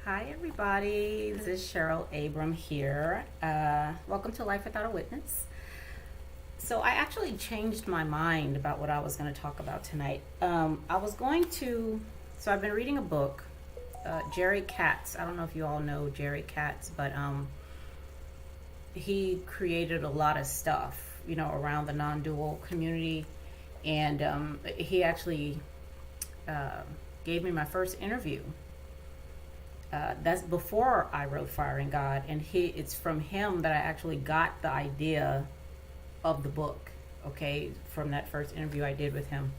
Hi, everybody. This is Cheryl Abram here. Welcome to Life Without a Witness. So, I actually changed my mind about what I was going to talk about tonight. I've been reading a book, Jerry Katz. I don't know if you all know Jerry Katz, but he created a lot of stuff, around the non dual community. And he actually gave me my first interview. That's before I wrote Fire in God, and it's from him that I actually got the idea of the book. Okay, from that first interview I did with him,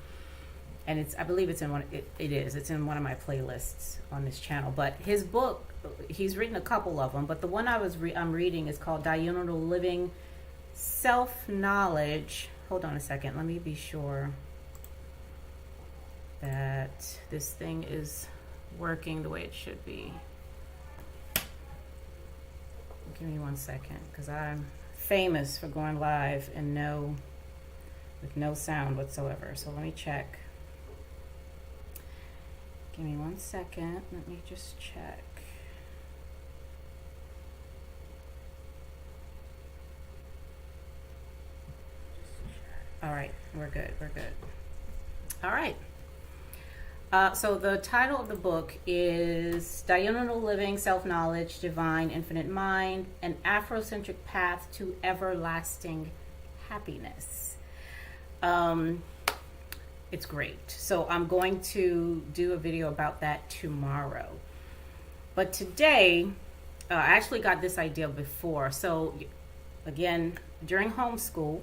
and I believe it's in one. It's in one of my playlists on this channel. But his book, he's written a couple of them, but the one I'm reading is called Diurnal Living, Self Knowledge. Hold on a second, let me be sure that this thing is working the way it should be. Give me 1 second, because I'm famous for going live and with no sound whatsoever. So let me check. Give me 1 second. Let me just check. All right, we're good. All right. So the title of the book is Diurnal Living, Self-Knowledge, Divine Infinite Mind, an Afrocentric Path to Everlasting Happiness. It's great. So I'm going to do a video about that tomorrow. But today, I actually got this idea before. So again, during homeschool,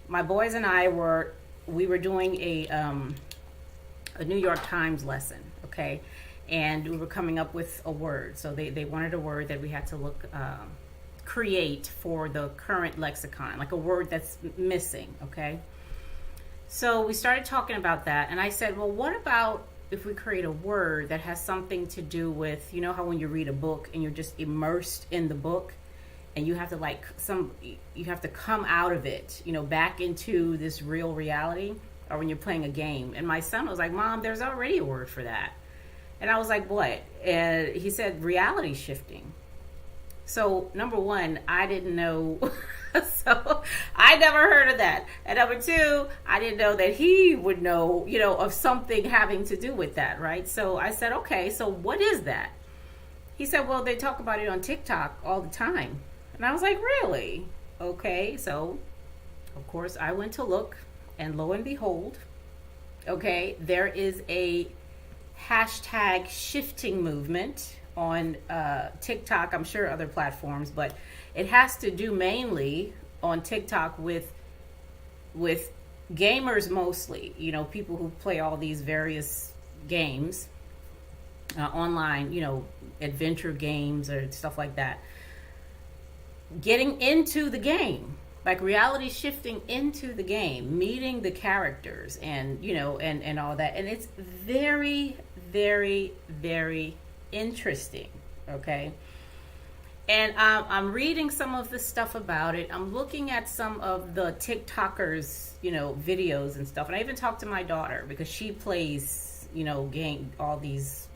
my boys and I were doing a New York Times lesson, okay? And we were coming up with a word. So they wanted a word that we had to create for the current lexicon, like a word that's missing, okay? So we started talking about that, and I said, well, what about if we create a word that has something to do with, how when you read a book and you're just immersed in the book, and you have to you have to come out of it, back into this real reality, or when you're playing a game. And my son was like, Mom, there's already a word for that. And I was like, what? And he said, reality shifting. So number one, I didn't know. So I never heard of that. And number two, I didn't know that he would know, of something having to do with that, right? So I said, okay, so what is that? He said, well, they talk about it on TikTok all the time. And I was like, really? Okay. So of course I went to look. And lo and behold, okay, there is a hashtag shifting movement on TikTok. I'm sure other platforms, but it has to do mainly on TikTok with gamers mostly. People who play all these various games online. Adventure games or stuff like that. Getting into the game. Like reality shifting into the game, meeting the characters and all that. And it's very, very, very interesting. Okay. And I'm reading some of the stuff about it. I'm looking at some of the TikTokers, videos and stuff. And I even talked to my daughter because she plays, all these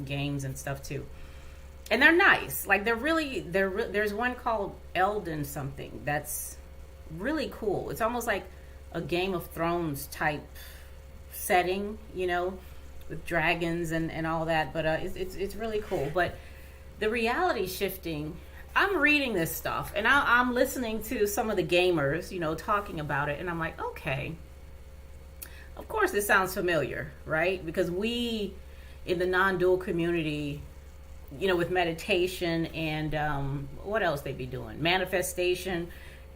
games and stuff too. And they're nice. Like there's one called Elden something that's really cool. It's almost like a Game of Thrones type setting, with dragons and all that. But it's really cool. But the reality shifting, I'm reading this stuff and I'm listening to some of the gamers, talking about it, and I'm like, okay, of course this sounds familiar, right? Because we in the non-dual community, with meditation and what else they be doing, manifestation,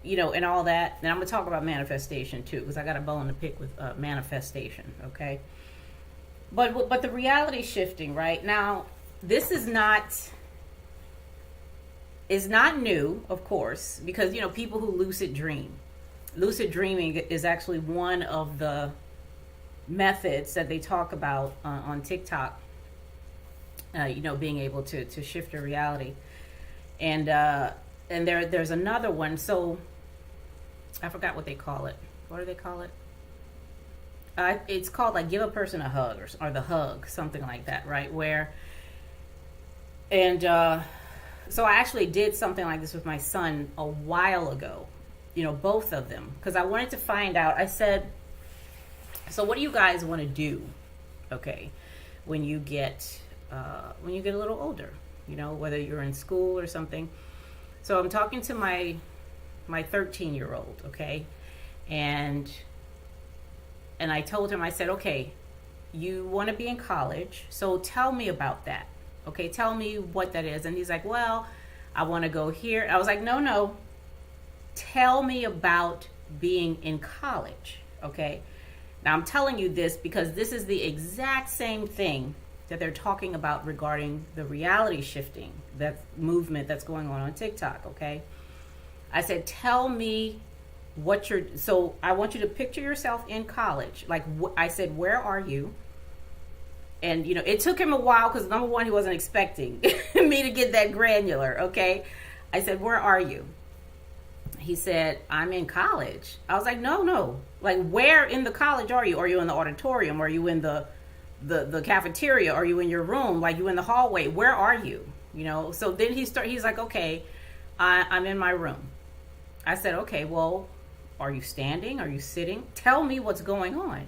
and all that. And I'm going to talk about manifestation too, because I got a bone to pick with manifestation, okay? But the reality shifting, right? Now, this is not new, of course, because, people who lucid dream. Lucid dreaming is actually one of the methods that they talk about on TikTok, being able to shift your reality. And there's another one. So I forgot what they call it. What do they call it? It's called like give a person a hug or the hug, something like that, right? Where And so I actually did something like this with my son a while ago, both of them, because I wanted to find out. I said, so what do you guys want to do, okay, when you get a little older, whether you're in school or something. So I'm talking to my 13-year-old, okay, and I told him, I said, okay, you want to be in college, so tell me about that. Okay, tell me what that is. And he's like, well, I want to go here. I was like, no. Tell me about being in college, okay? Now, I'm telling you this because this is the exact same thing that they're talking about regarding the reality shifting, that movement that's going on TikTok, okay? I said, tell me so I want you to picture yourself in college. Like, I said, where are you? And, it took him a while because, number one, he wasn't expecting me to get that granular, okay? I said, where are you? He said, I'm in college. I was like, no. Like, where in the college are you? Are you in the auditorium? Are you in the cafeteria? Are you in your room? Like, you in the hallway? Where are you? So then he's like, okay, I'm in my room. I said, okay, well, are you standing? Are you sitting? Tell me what's going on.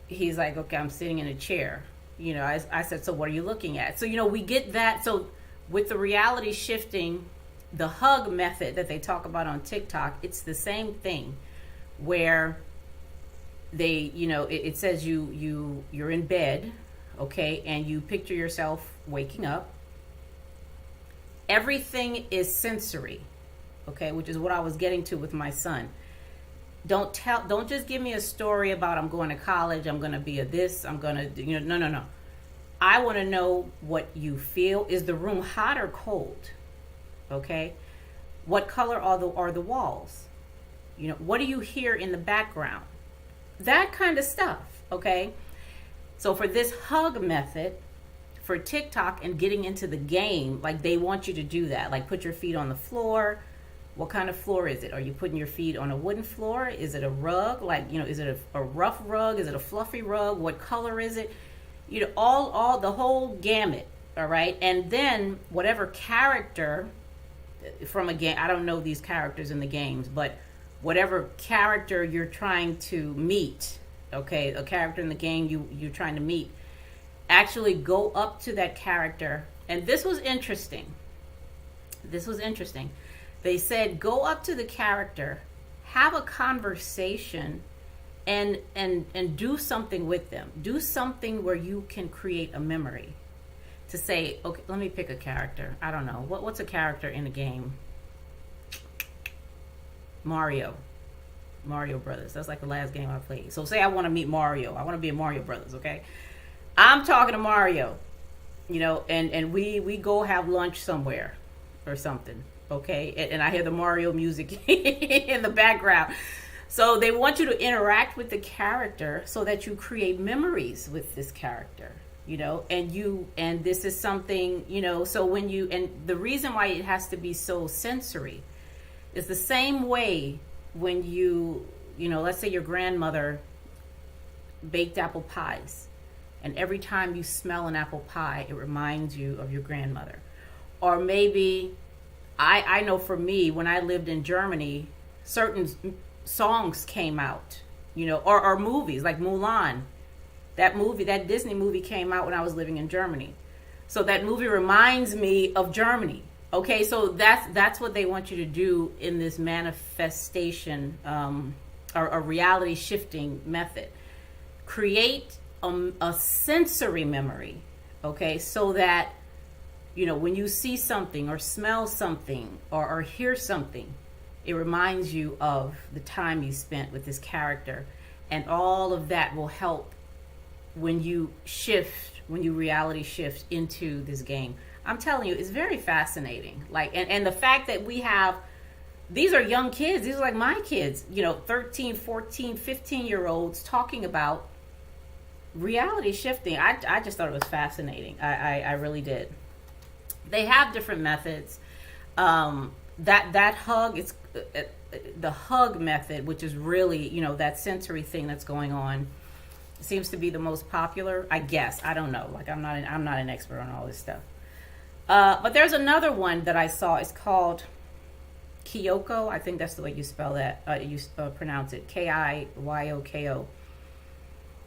He's like, okay, I'm sitting in a chair. I said, so what are you looking at? So, we get that. So with the reality shifting, the hug method that they talk about on TikTok, it's the same thing where they, it says you're in bed, okay, and you picture yourself waking up. Everything is sensory, okay, which is what I was getting to with my son. Don't just give me a story about I'm going to college, I'm going to be a this, I'm going to, no. I want to know what you feel. Is the room hot or cold? Okay. What color are the walls? What do you hear in the background? That kind of stuff. Okay. So for this hug method, for TikTok and getting into the game, like they want you to do that. Like put your feet on the floor. What kind of floor is it? Are you putting your feet on a wooden floor? Is it a rug? Like, is it a rough rug? Is it a fluffy rug? What color is it? All the whole gamut. All right. And then whatever character from a game, I don't know these characters in the games, but whatever character you're trying to meet, okay, a character in the game you're trying to meet, actually go up to that character. And this was interesting. They said, go up to the character, have a conversation, and do something with them. Do something where you can create a memory. To say, okay, let me pick a character. I don't know. What's a character in a game? Mario Brothers. That's like the last game I played. So say I want to meet Mario. I want to be in Mario Brothers, okay? I'm talking to Mario, and we go have lunch somewhere or something. Okay, and I hear the Mario music in the background. So they want you to interact with the character so that you create memories with this character, and this is something, so when and the reason why it has to be so sensory is the same way when let's say your grandmother baked apple pies, and every time you smell an apple pie, it reminds you of your grandmother. Or maybe I know for me, when I lived in Germany, certain songs came out, or movies like Mulan. That Disney movie came out when I was living in Germany. So that movie reminds me of Germany. Okay, so that's what they want you to do in this manifestation or a reality shifting method. Create a sensory memory, okay, so that when you see something or smell something or hear something, it reminds you of the time you spent with this character. And all of that will help when you reality shift into this game. I'm telling you, it's very fascinating. Like, and the fact that these are young kids. These are like my kids, 13, 14, 15-year-olds talking about reality shifting. I just thought it was fascinating. I really did. They have different methods. That hug is the hug method, which is really, that sensory thing that's going on, seems to be the most popular, I guess. I don't know. Like, I'm not an expert on all this stuff. But there's another one that I saw. It's called Kyoko. I think that's the way you spell that. You pronounce it Kiyoko.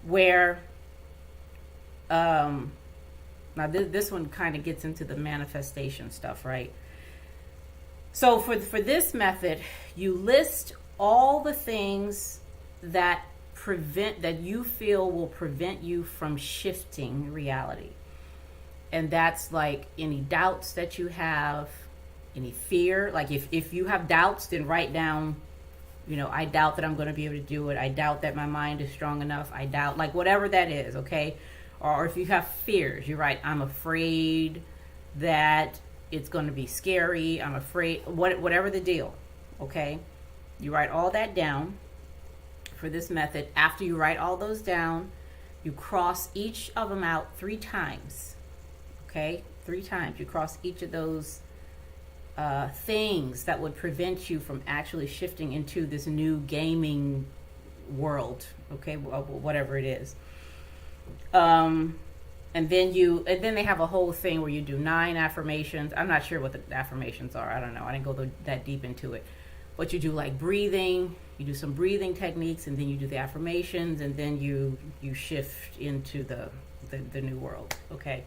Where now this one kind of gets into the manifestation stuff, right? So for this method, you list all the things that you feel will prevent you from shifting reality. And that's like any doubts that you have, any fear. Like if you have doubts, then write down, I doubt that I'm going to be able to do it. I doubt that my mind is strong enough. I doubt, like whatever that is, okay? Or if you have fears, you write, I'm afraid that it's going to be scary. I'm afraid, whatever the deal, okay? You write all that down for this method. After you write all those down, you cross each of them out 3 times, okay? 3 times. You cross each of those things that would prevent you from actually shifting into this new gaming world, okay? Whatever it is. And then they have a whole thing where you do 9 affirmations. I'm not sure what the affirmations are. I don't know. I didn't go that deep into it. But you do like breathing. You do some breathing techniques, and then you do the affirmations, and then you shift into the new world. Okay.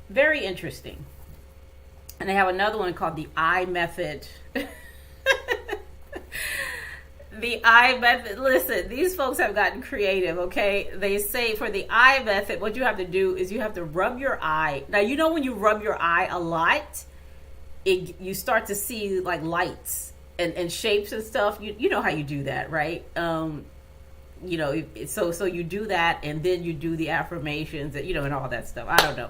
Very interesting. And they have another one called the I method. The I method. Listen, these folks have gotten creative, okay? They say for the I method, what you have to do is you have to rub your eye. Now, when you rub your eye a lot, you start to see like lights and shapes and stuff. You know how you do that, right? So you do that, and then you do the affirmations, and all that stuff. I don't know.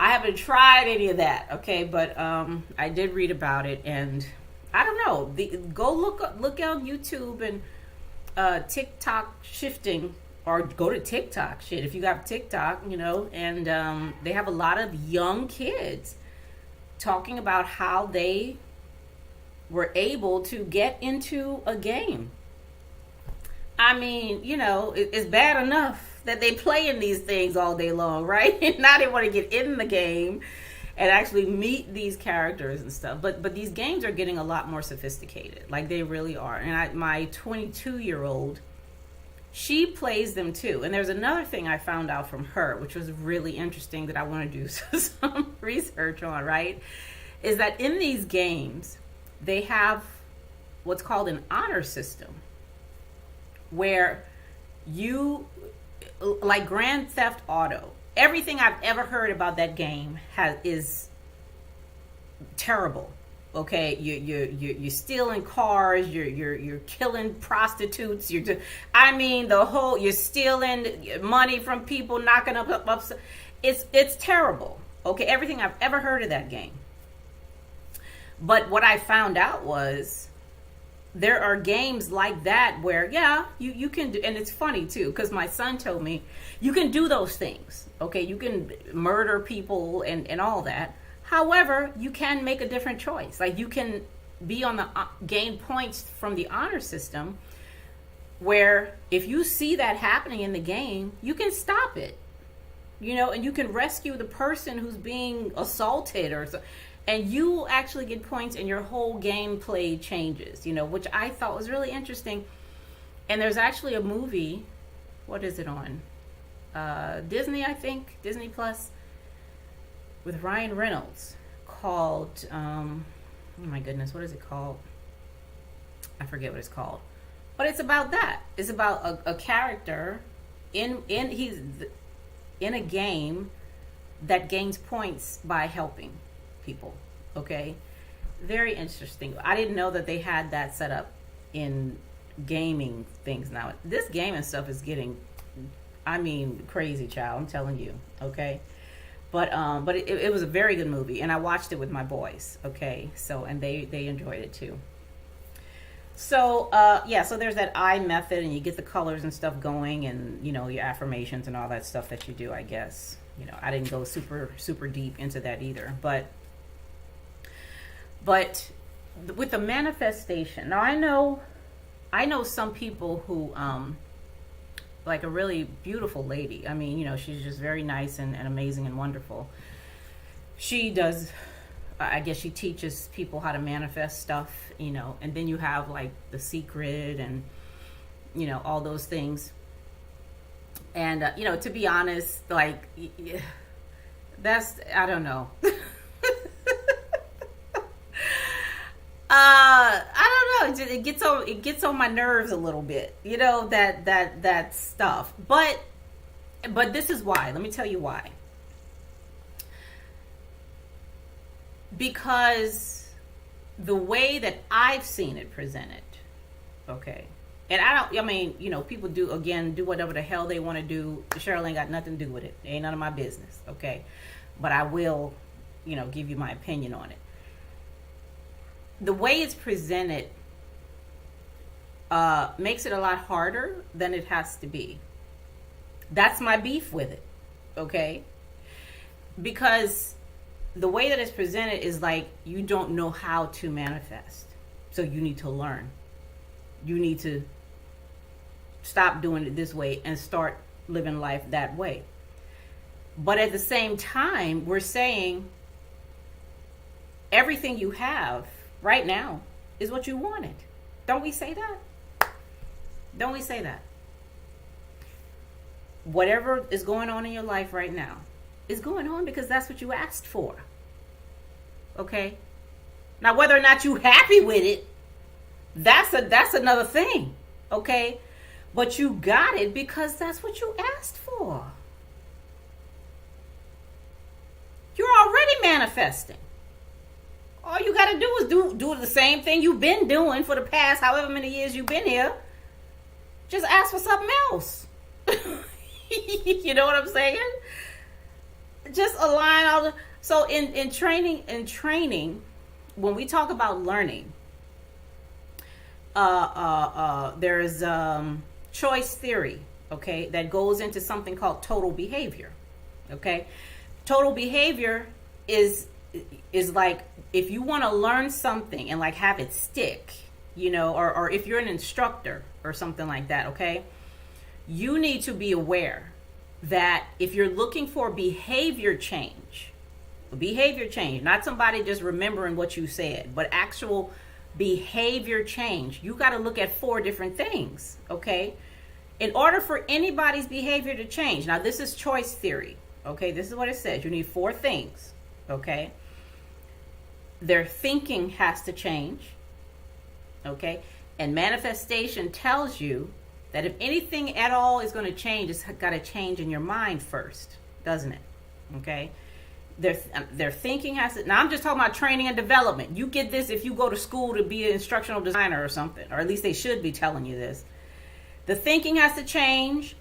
I haven't tried any of that, okay? But I did read about it, and I don't know. Go look on YouTube and TikTok shifting, or go to TikTok. Shit, if you got TikTok, and they have a lot of young kids talking about how they were able to get into a game. I mean, it's bad enough that they play in these things all day long, right? And now they want to get in the game and actually meet these characters and stuff. But these games are getting a lot more sophisticated. Like, they really are. And my 22-year-old, she plays them too. And there's another thing I found out from her, which was really interesting, that I want to do some research on, right? Is that in these games, they have what's called an honor system, where like Grand Theft Auto, everything I've ever heard about that game is terrible. Okay, you're stealing cars, you're killing prostitutes, you're stealing money from people, knocking up. It's terrible. Okay, everything I've ever heard of that game. But what I found out was there are games like that where, you can do, and it's funny too, because my son told me you can do those things. Okay, you can murder people and all that. However, you can make a different choice. Like, you can be on the gain points from the honor system, where if you see that happening in the game, you can stop it. And you can rescue the person who's being assaulted or so. And you will actually get points, and your whole gameplay changes, which I thought was really interesting. And there's actually a movie, what is it on? Disney, I think, Disney Plus, with Ryan Reynolds, called, oh my goodness, what is it called? I forget what it's called. But it's about that. It's about a character he's in a game that gains points by helping people. Okay, very interesting. I didn't know that they had that set up in gaming things now. This gaming stuff is getting, crazy, child. I'm telling you. Okay, but it was a very good movie, and I watched it with my boys. Okay, so, and they enjoyed it too. So so there's that I method, and you get the colors and stuff going, and your affirmations and all that stuff that you do. I guess I didn't go super deep into that either, but with the manifestation, now I know some people who, like a really beautiful lady. She's just very nice and amazing and wonderful. she does, I guess she teaches people how to manifest stuff, and then you have like The Secret and, all those things. And, to be honest, like, I don't know. I don't know. It gets on my nerves a little bit, that stuff. But this is why. Let me tell you why. Because the way that I've seen it presented, okay, and people do whatever the hell they want to do. Cheryl ain't got nothing to do with it. It ain't none of my business, okay? But I will, give you my opinion on it. The way it's presented makes it a lot harder than it has to be. That's my beef with it, okay? Because the way that it's presented is like you don't know how to manifest. So you need to learn. You need to stop doing it this way and start living life that way. But at the same time, we're saying everything you have right now is what you wanted. Don't we say that? Don't we say that? Whatever is going on in your life right now is going on because that's what you asked for. Okay? Now, whether or not you're happy with it, that's another thing. Okay? But you got it because that's what you asked for. You're already manifesting. All you got to do is do the same thing you've been doing for the past however many years you've been here. Just ask for something else. You know what I'm saying? Just align all the... So in training, when we talk about learning, there's choice theory, okay, that goes into something called total behavior, okay? Total behavior is like if you want to learn something and like have it stick, or if you're an instructor or something like that, okay, you need to be aware that if you're looking for behavior change, not somebody just remembering what you said, but actual behavior change, you got to look at 4 different things, okay? In order for anybody's behavior to change, now this is choice theory, okay? This is what it says. You need 4 things, okay? Their thinking has to change, okay? And manifestation tells you that if anything at all is going to change, it's got to change in your mind first, doesn't it? Okay? Their thinking has to... Now, I'm just talking about training and development. You get this if you go to school to be an instructional designer or something, or at least they should be telling you this. The thinking has to change.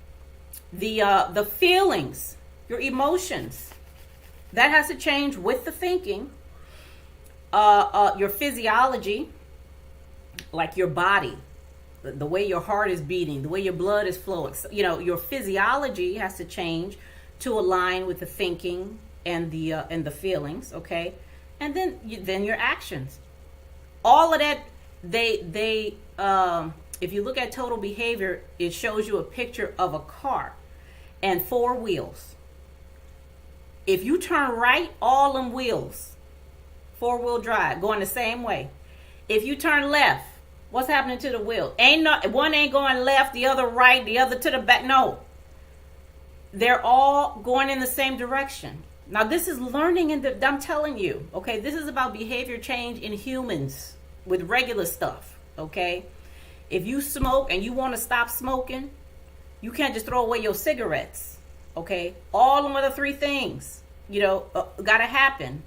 The feelings, your emotions, that has to change with the thinking. Your physiology, like your body, the way your heart is beating, the way your blood is flowing, your physiology has to change to align with the thinking and the feelings, okay? And then your actions, all of that. They if you look at total behavior, it shows you a picture of a car and 4 wheels. If you turn right, all them wheels, 4-wheel drive, going the same way. If you turn left, what's happening to the wheel? One ain't going left, the other right, the other to the back. No. They're all going in the same direction. Now, this is learning, I'm telling you, okay? This is about behavior change in humans with regular stuff, okay? If you smoke and you want to stop smoking, you can't just throw away your cigarettes, okay? All them other 3 things, got to happen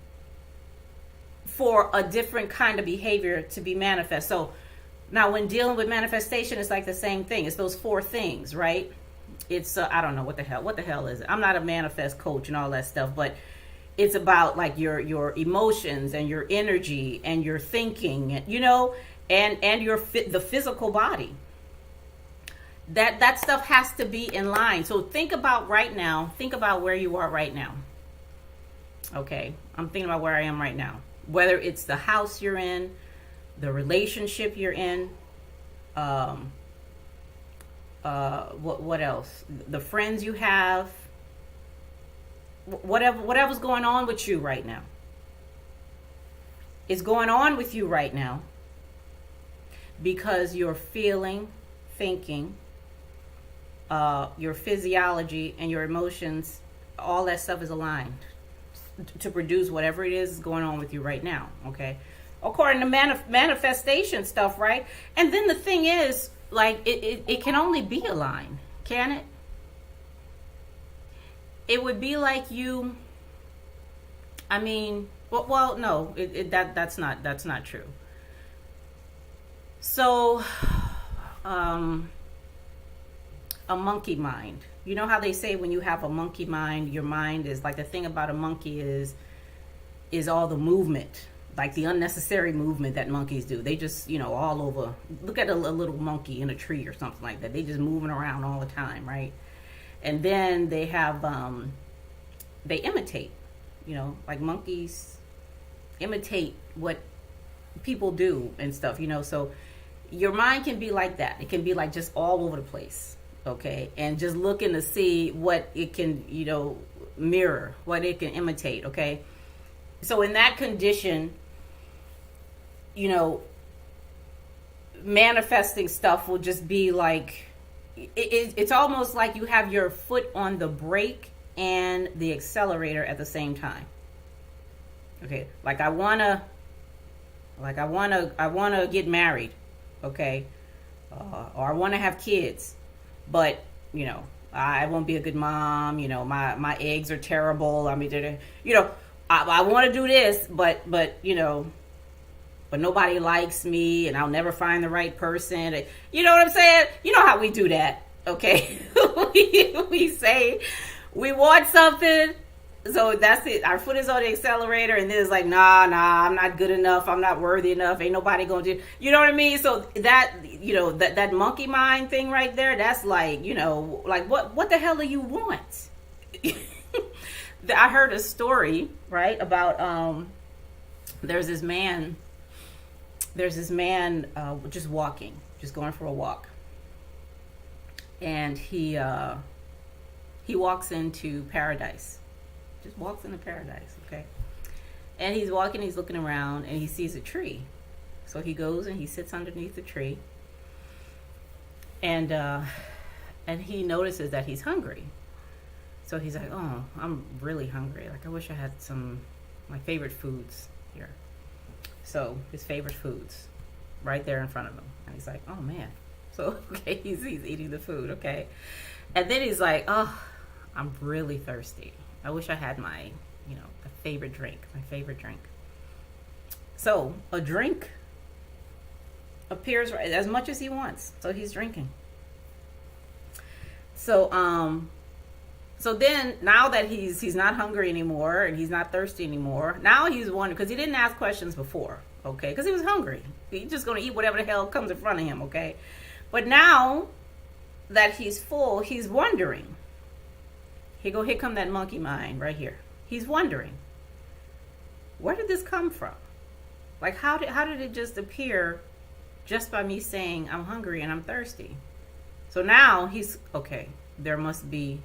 for a different kind of behavior to be manifest. So now when dealing with manifestation, it's like the same thing. It's those 4 things, right? It's, I don't know what the hell is it? I'm not a manifest coach and all that stuff, but it's about like your emotions and your energy and your thinking, and the physical body. That stuff has to be in line. So think about where you are right now. Okay. I'm thinking about where I am right now. Whether it's the house you're in, the relationship you're in, what else? The friends you have, whatever's going on with you right now is going on with you right now because you're feeling, thinking, your physiology and your emotions, all that stuff is aligned to produce whatever it is going on with you right now, okay? According to manifestation stuff, right? And then the thing is, like, it can only be aligned, can it? It would be like you, I mean, well no, that's not true. So, a monkey mind. You know how they say when you have a monkey mind, your mind is like, the thing about a monkey is all the movement, like the unnecessary movement that monkeys do. They just, all over. Look at a little monkey in a tree or something like that. They just moving around all the time, right? And then they have, they imitate, like monkeys imitate what people do and stuff, so your mind can be like that. It can be like just all over the place, okay? And just looking to see what it can, mirror, what it can imitate, okay? So in that condition, manifesting stuff will just be like, it's almost like you have your foot on the brake and the accelerator at the same time. Okay, like I wanna get married, okay, or I wanna have kids, but I won't be a good mom. My eggs are terrible. I mean, I want to do this, but nobody likes me, and I'll never find the right person. You know what I'm saying? You know how we do that, okay? we say we want something, so that's it. Our foot is on the accelerator, and then it's like, nah, I'm not good enough. I'm not worthy enough. Ain't nobody gonna do. You know what I mean? So that that monkey mind thing right there. That's like, like what the hell do you want? I heard a story, right, about there's this man just walking, just going for a walk, and he walks into paradise. Just walks into paradise, okay? And he's walking, he's looking around, and he sees a tree. So he goes and he sits underneath the tree, and he notices that he's hungry. So he's like, oh, I'm really hungry. Like, I wish I had my favorite foods here. So his favorite foods right there in front of him. And he's like, oh man. So, okay, he's eating the food, okay? And then he's like, oh, I'm really thirsty. I wish I had my favorite drink. So a drink appears right as much as he wants. So he's drinking. So then now that he's not hungry anymore and he's not thirsty anymore, now he's wondering, because he didn't ask questions before, okay? Because he was hungry. He's just going to eat whatever the hell comes in front of him, okay? But now that he's full, he's wondering. Here come that monkey mind right here. He's wondering, where did this come from? Like, how did it just appear just by me saying I'm hungry and I'm thirsty? So now he's, okay, there must be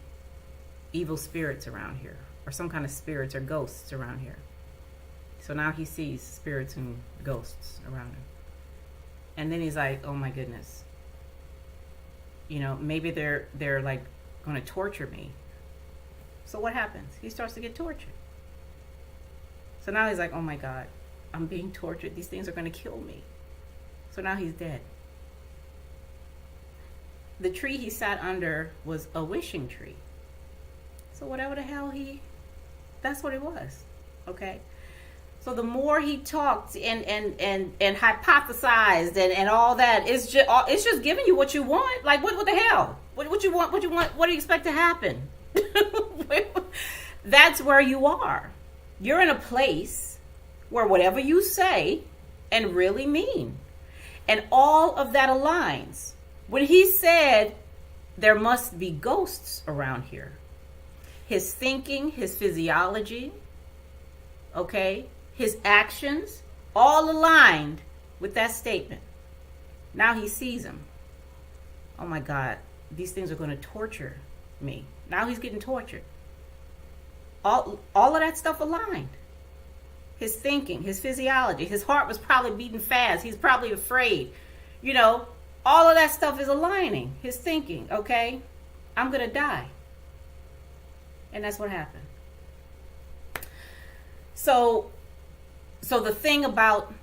evil spirits around here, or some kind of spirits or ghosts around here. So now he sees spirits and ghosts around him. And then he's like, oh my goodness. Maybe they're like going to torture me. So what happens? He starts to get tortured. So now he's like, oh my God, I'm being tortured. These things are going to kill me. So now he's dead. The tree he sat under was a wishing tree. So whatever the hell that's what it was. Okay. So the more he talked and hypothesized and all that, it's just giving you what you want. Like, what the hell? What you want? What do you expect to happen? That's where you are. You're in a place where whatever you say and really mean, and all of that aligns. When he said there must be ghosts around here, his thinking, his physiology, okay, his actions, all aligned with that statement. Now he sees them. Oh my God, these things are going to torture me. Now he's getting tortured. all of that stuff aligned. His thinking, his physiology, his heart was probably beating fast. He's probably afraid. You know, all of that stuff is aligning. His thinking, okay? I'm going to die. And that's what happened. So the thing about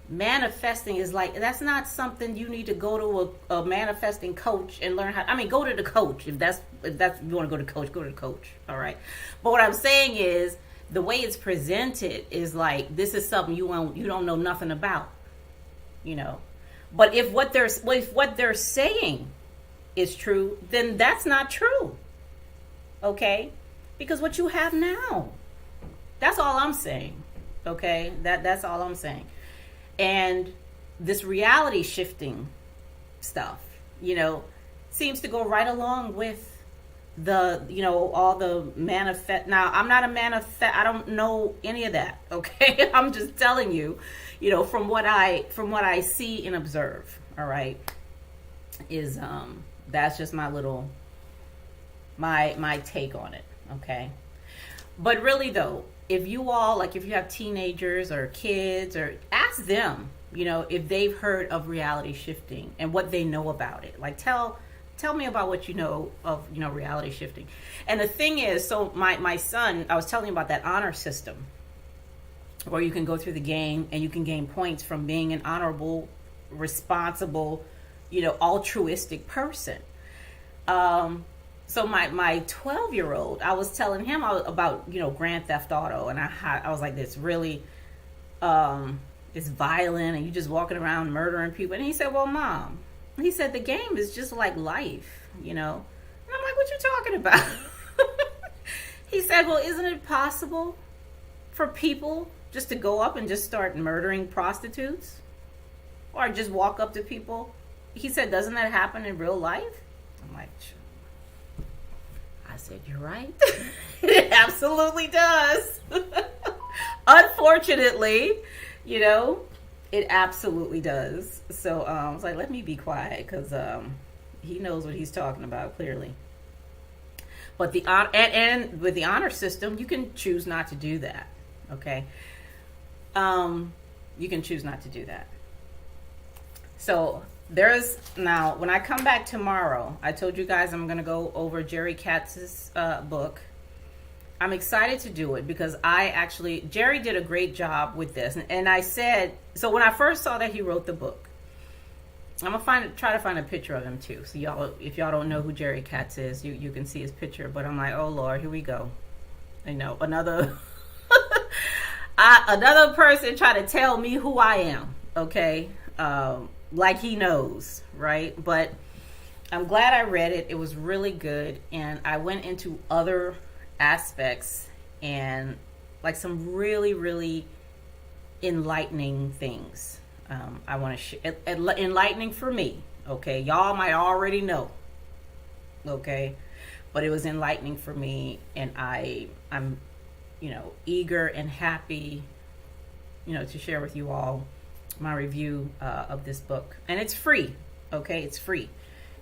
manifesting is like, that's not something you need to go to a manifesting coach and learn how. I mean, go to the coach. If you want to go to coach, go to the coach. All right. But what I'm saying is, the way it's presented is like, this is something you don't know nothing about, you know. But if what they're saying is true, then that's not true. Okay? Because what you have now, that's all I'm saying. Okay? That's all I'm saying. And this reality shifting stuff, you know, seems to go right along with the, you know, all the manifest. Now, I'm not a manifest. I don't know any of that. Okay. I'm just telling you, you know, from what I see and observe. All right. Is, that's just my take on it. Okay. But really though, if you have teenagers or kids, or ask them, you know, if they've heard of reality shifting and what they know about it. Like, tell me about what you know of, you know, reality shifting. And the thing is, so my son, I was telling you about that honor system where you can go through the game and you can gain points from being an honorable, responsible, you know, altruistic person. So my 12-year-old, I was telling him about, you know, Grand Theft Auto, and I was like, this really, it's violent, and you just walking around murdering people. And he said, well, Mom, he said, the game is just like life, you know. And I'm like, what you talking about? He said, well, isn't it possible for people just to go up and just start murdering prostitutes? Or just walk up to people? He said, doesn't that happen in real life? I'm like, I said, you're right. It absolutely does. Unfortunately, you know, it absolutely does. So I was like, let me be quiet, because he knows what he's talking about clearly. But and with the honor system, you can choose not to do that. Okay, you can choose not to do that. So now when I come back tomorrow, I told you guys I'm going to go over Jerry Katz's book. I'm excited to do it because Jerry did a great job with this. And I said, so when I first saw that he wrote the book, I'm going to try to find a picture of him too. So if y'all don't know who Jerry Katz is, you can see his picture. But I'm like, oh Lord, here we go. You know, another person trying to tell me who I am. Okay. Like he knows, right? But I'm glad I read it. It was really good. And I went into other aspects and like some really, really enlightening things. I want to share enlightening for me. Okay. Y'all might already know. Okay. But it was enlightening for me. And I'm, you know, eager and happy, you know, to share with you all my review of this book. And it's free. Okay. It's free.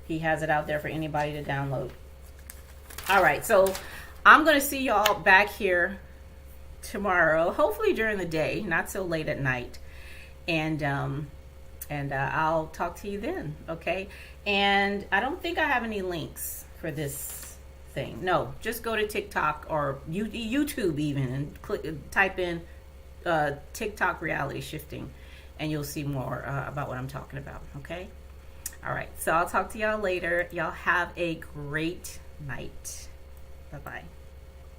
He has it out there for anybody to download. All right. So I'm going to see y'all back here tomorrow, hopefully during the day, not so late at night. And I'll talk to you then. Okay. And I don't think I have any links for this thing. No, just go to TikTok or YouTube even and type in TikTok reality shifting, and you'll see more about what I'm talking about. Okay. All right. So I'll talk to y'all later. Y'all have a great night. Bye-bye.